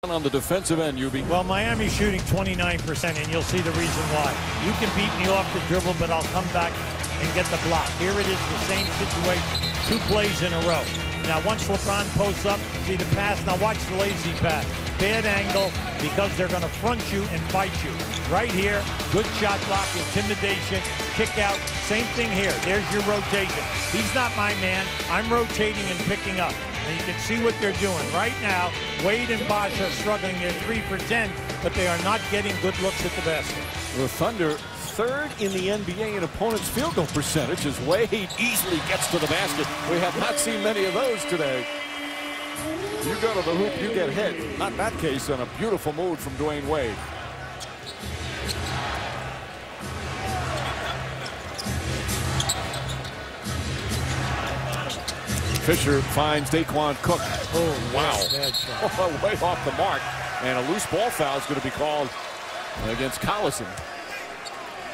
On the defensive end, Ubi. Well, Miami's shooting 29%, and you'll see the reason why. You can beat me off the dribble, but I'll come back and get the block. Here it is, the same situation, 2 plays in a row. Now, once LeBron posts up, see the pass. Now, watch the lazy pass. Bad angle because they're going to front you and fight you. Right here, good shot block, intimidation, kick out. Same thing here. There's your rotation. He's not my man. I'm rotating and picking up. And you can see what they're doing. Right now, Wade and Bosh are struggling. They're 3 for 10, but they are not getting good looks at the basket. The Thunder, 3rd in the NBA in opponents' field goal percentage as Wade easily gets to the basket. We have not seen many of those today. You go to the hoop, you get hit. Not that case, and a beautiful move from Dwayne Wade. Fisher finds Daquan Cook. Oh, wow. Way off the mark. And a loose ball foul is going to be called against Collison.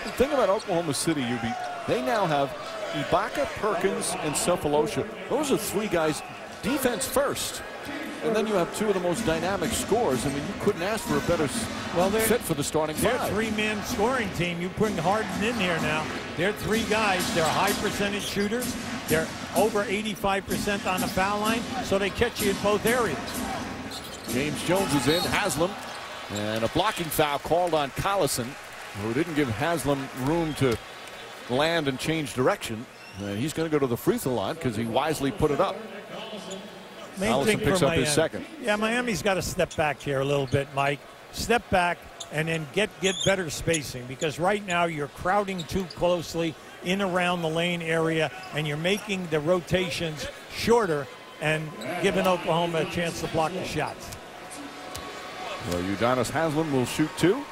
The thing about Oklahoma City, Ubi, they now have Ibaka, Perkins, and Cephalosha. Those are 3 guys defense first. And then you have 2 of the most dynamic scorers. I mean, you couldn't ask for a better fit for the starting 5. They're a 3-man scoring team. You put Harden in here now. They're 3 guys. They're high percentage shooters. They're over 85% on the foul line, so they catch you in both areas. James Jones is in. Haslam. And a blocking foul called on Collison, who didn't give Haslam room to land and change direction. He's going to go to the free throw line because he wisely put it up. Collison picks up his 2nd. Yeah, Miami's got to step back here a little bit, Mike. Step back and then get better spacing, because right now you're crowding too closely in around the lane area, and you're making the rotations shorter and giving Oklahoma a chance to block the shots. Well, Udonis Haslam will shoot 2.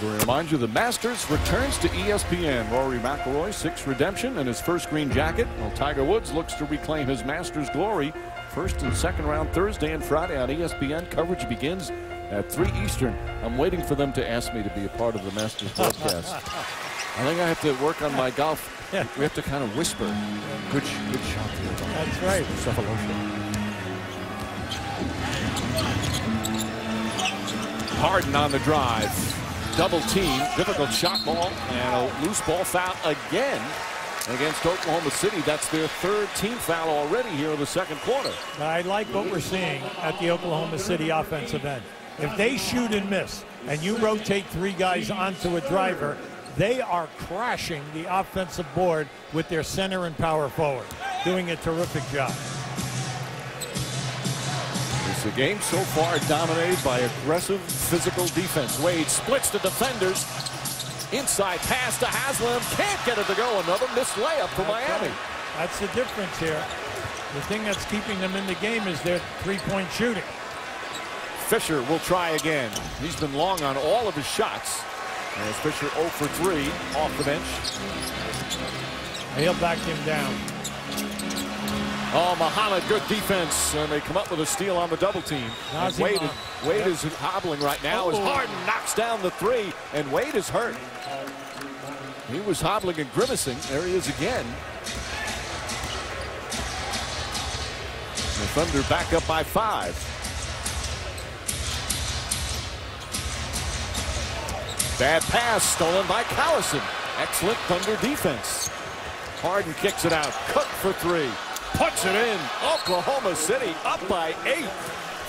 To remind you, the Masters returns to ESPN. Rory McIlroy, 6th redemption and his first green jacket. While Tiger Woods looks to reclaim his Masters glory. 1st and 2nd round Thursday and Friday on ESPN. Coverage begins at 3 Eastern. I'm waiting for them to ask me to be a part of the Masters broadcast. I think I have to work on my golf. We have to kind of whisper. Good shot there. That's right. Harden on the drive. Double team. Difficult shot ball. And a loose ball foul again against Oklahoma City. That's their 3rd team foul already here in the 2nd quarter. I like what we're seeing at the Oklahoma City offensive end. If they shoot and miss, and you rotate 3 guys onto a driver, they are crashing the offensive board with their center and power forward, doing a terrific job. It's a game so far dominated by aggressive physical defense. Wade splits the defenders. Inside pass to Haslam. Can't get it to go. Another missed layup for Miami. That's the difference here. The thing that's keeping them in the game is their 3-point shooting. Fisher will try again. He's been long on all of his shots. As Fisher 0 for 3 off the bench. He'll back him down. Oh, Muhammad, good defense. And they come up with a steal on the double team. Wade is hobbling right now as Harden knocks down the 3, and Wade is hurt. He was hobbling and grimacing. There he is again. The Thunder back up by 5. Bad pass stolen by Collison. Excellent Thunder defense. Harden kicks it out. Cook for 3. Puts it in. Oklahoma City up by 8.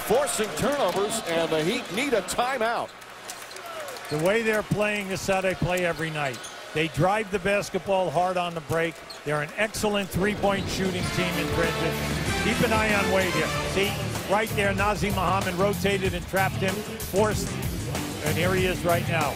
Forcing turnovers, and the Heat need a timeout. The way they're playing is how they play every night. They drive the basketball hard on the break. They're an excellent 3-point shooting team in transition. Keep an eye on Wade here. See, right there, Nazr Muhammad rotated and trapped him, forced, and here he is right now.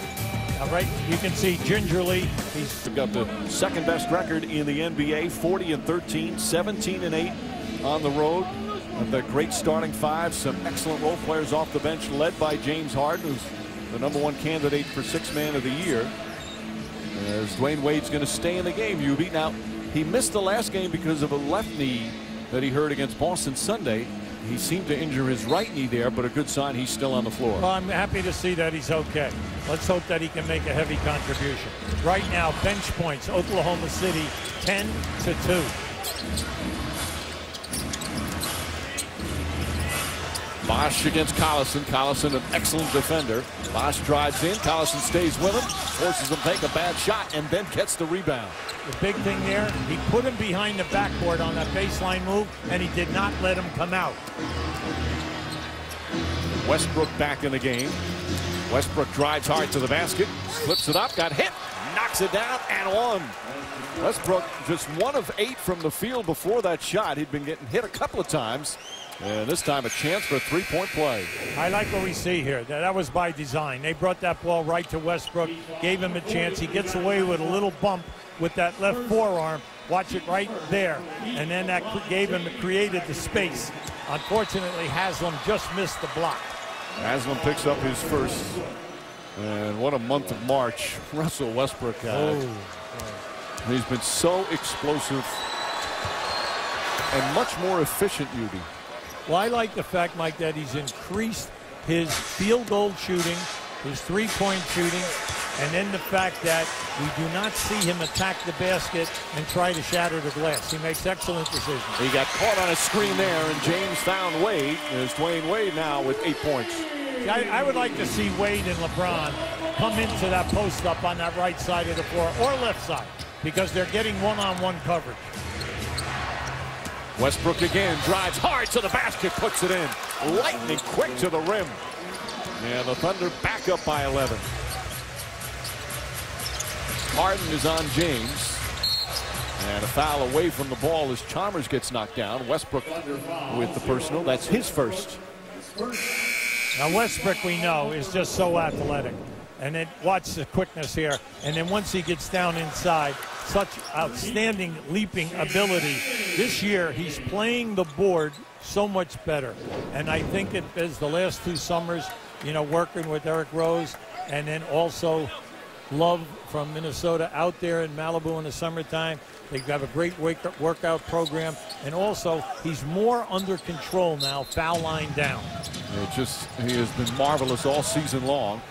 All right, you can see gingerly he's got the 2nd best record in the NBA, 40-13, 17-8 on the road. And the great starting 5, some excellent role players off the bench, led by James Harden, who's the #1 candidate for 6th man of the year. As Dwayne Wade's going to stay in the game, Ubi. Now, he missed the last game because of a left knee that he hurt against Boston Sunday. He seemed to injure his right knee there, but a good sign he's still on the floor. Well, I'm happy to see that he's okay. Let's hope that he can make a heavy contribution. Right now, bench points, Oklahoma City 10-2. Bosch against Collison. Collison, an excellent defender. Bosch drives in. Collison stays with him, forces him to take a bad shot, and then gets the rebound. The big thing there, he put him behind the backboard on that baseline move, and he did not let him come out. Westbrook back in the game. Westbrook drives hard to the basket, flips it up, got hit, knocks it down, and one. Westbrook just 1 of 8 from the field before that shot. He'd been getting hit a couple of times, and this time a chance for a three-point play. I like what we see here. That was by design. They brought that ball right to Westbrook, gave him a chance. He gets away with a little bump with that left forearm. Watch it right there. And then that created the space. Unfortunately, Haslem just missed the block. Haslem picks up his first. And what a month of March Russell Westbrook had. He's been so explosive and much more efficient, Udi. Well, I like the fact, Mike, that he's increased his field goal shooting, his three-point shooting, and then the fact that we do not see him attack the basket and try to shatter the glass. He makes excellent decisions. He got caught on a screen there, and James found Wade. There's Dwayne Wade now with 8 points. I would like to see Wade and LeBron come into that post-up on that right side of the floor or left side, because they're getting one-on-one coverage. Westbrook again drives hard to the basket, puts it in. Lightning quick to the rim. And the Thunder back up by 11. Harden is on James. And a foul away from the ball as Chalmers gets knocked down. Westbrook with the personal. That's his first. Now Westbrook, we know, is just so athletic. And then watch the quickness here. And then once he gets down inside, such outstanding leaping ability. This year, he's playing the board so much better. And I think it is the last 2 summers, you know, working with Eric Rose, and then also Love from Minnesota out there in Malibu in the summertime. They have a great workout program. And also, he's more under control now, foul line down. He has been marvelous all season long.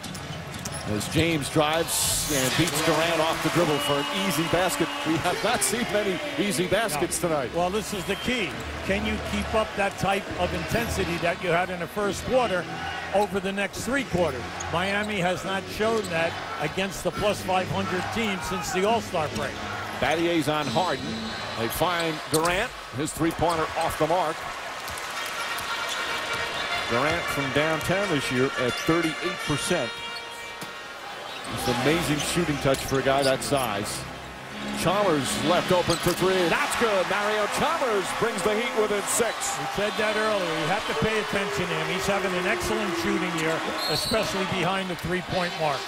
As James drives and beats Durant off the dribble for an easy basket. We have not seen many easy baskets tonight. Well, this is the key. Can you keep up that type of intensity that you had in the first quarter over the next 3 quarters? Miami has not shown that against the plus 500 team since the All-Star break. Battier's on Harden. They find Durant. His three-pointer off the mark. Durant from downtown this year at 38%. It's an amazing shooting touch for a guy that size. Chalmers left open for 3. That's good. Mario Chalmers brings the Heat within 6. We said that earlier. You have to pay attention to him. He's having an excellent shooting year, especially behind the 3-point mark.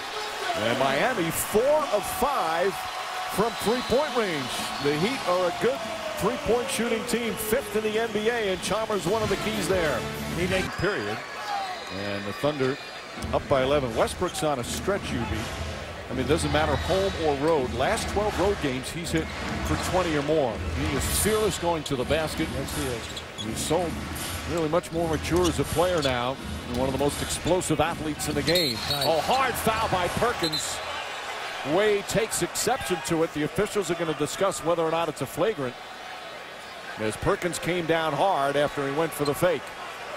And Miami 4 of 5 from 3-point range. The Heat are a good 3-point shooting team, 5th in the NBA, and Chalmers one of the keys there. Period. And the Thunder up by 11. Westbrook's on a stretch, UB. I mean, it doesn't matter home or road. Last 12 road games, he's hit for 20 or more. He is fearless going to the basket. Yes, he is. He's so really much more mature as a player now. And one of the most explosive athletes in the game. Nice. Oh, hard foul by Perkins. Wade takes exception to it. The officials are going to discuss whether or not it's a flagrant, as Perkins came down hard after he went for the fake.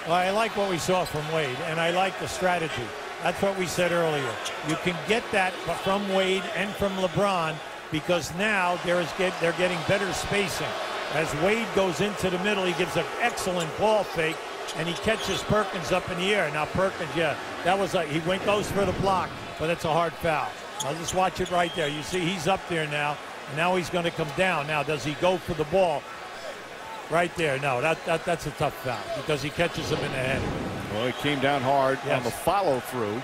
Well, I like what we saw from Wade, and I like the strategy. That's what we said earlier. You can get that from Wade and from LeBron, because now they're getting better spacing. As Wade goes into the middle, he gives an excellent ball fake, and he catches Perkins up in the air. Now Perkins, that was he goes for the block, but it's a hard foul. I'll just watch it right there. You see he's up there now, and now he's going to come down. Now, does he go for the ball? Right there. No, that's a tough foul because he catches him in the head. Well, he came down hard on the follow-through.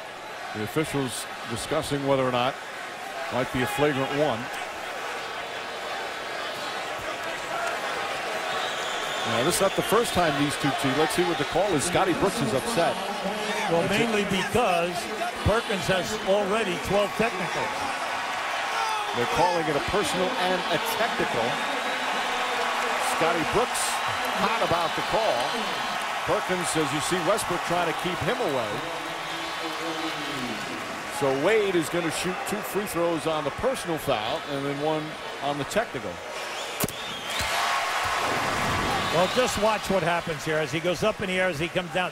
The officials discussing whether or not might be a flagrant one. Now, this is not the first time these two teams. Let's see what the call is. Scotty Brooks is upset. Well, mainly because Perkins has already 12 technicals. They're calling it a personal and a technical. Scotty Brooks hot about the call. Perkins, as you see Westbrook trying to keep him away. So Wade is going to shoot 2 free throws on the personal foul and then 1 on the technical. Well, just watch what happens here as he goes up in the air, as he comes down.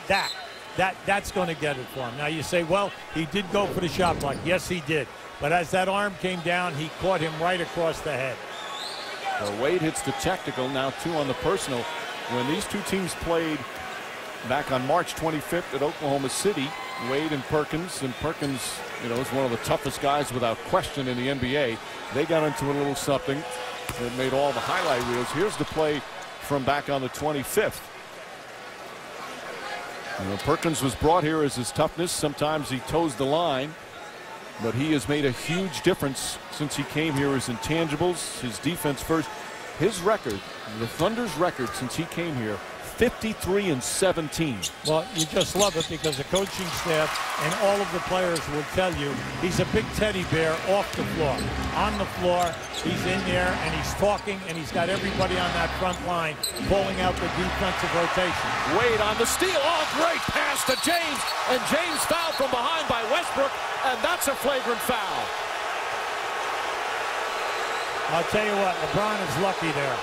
that's going to get it for him. Now you say, well, he did go for the shot block. Yes, he did. But as that arm came down, he caught him right across the head. Well, Wade hits the technical, now 2 on the personal. When these two teams played back on March 25th at Oklahoma City, Wade and Perkins, is one of the toughest guys without question in the NBA. They got into a little something that made all the highlight reels. Here's the play from back on the 25th. Perkins was brought here as his toughness. Sometimes he toes the line, but he has made a huge difference since he came here. His intangibles, his defense first. His record, the Thunder's record since he came here, 53-17. Well, you just love it because the coaching staff and all of the players will tell you he's a big teddy bear off the floor. On the floor, he's in there and he's talking, and he's got everybody on that front line pulling out the defensive rotation. Wade on the steal. Oh, great pass to James, and James fouled from behind by Westbrook, and that's a flagrant foul. I'll tell you what, LeBron is lucky there.